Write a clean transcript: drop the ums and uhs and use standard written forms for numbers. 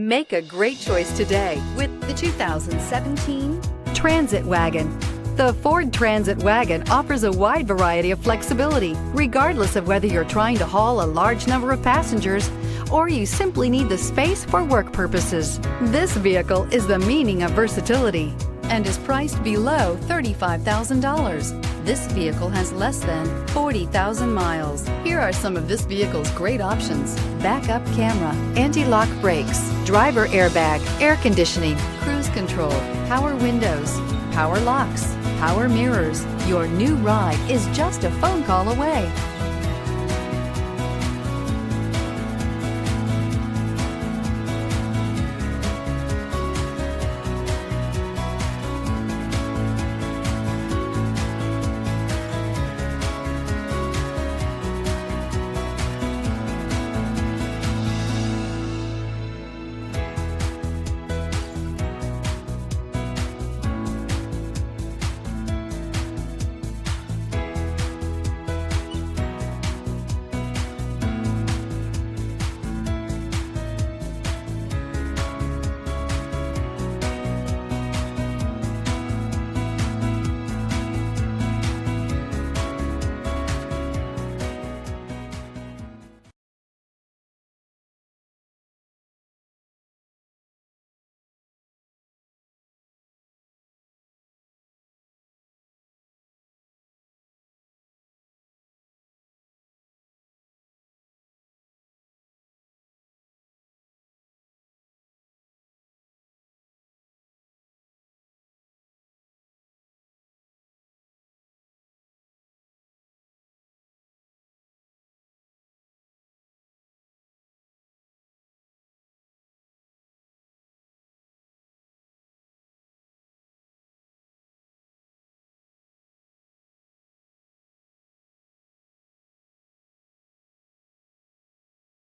Make a great choice today with the 2017 Transit Wagon. The Ford Transit Wagon offers a wide variety of flexibility, regardless of whether you're trying to haul a large number of passengers or you simply need the space for work purposes. This vehicle is the meaning of versatility and is priced below $35,000. This vehicle has less than 40,000 miles. Here are some of this vehicle's great options: backup camera, anti-lock brakes, driver airbag, air conditioning, cruise control, power windows, power locks, power mirrors. Your new ride is just a phone call away.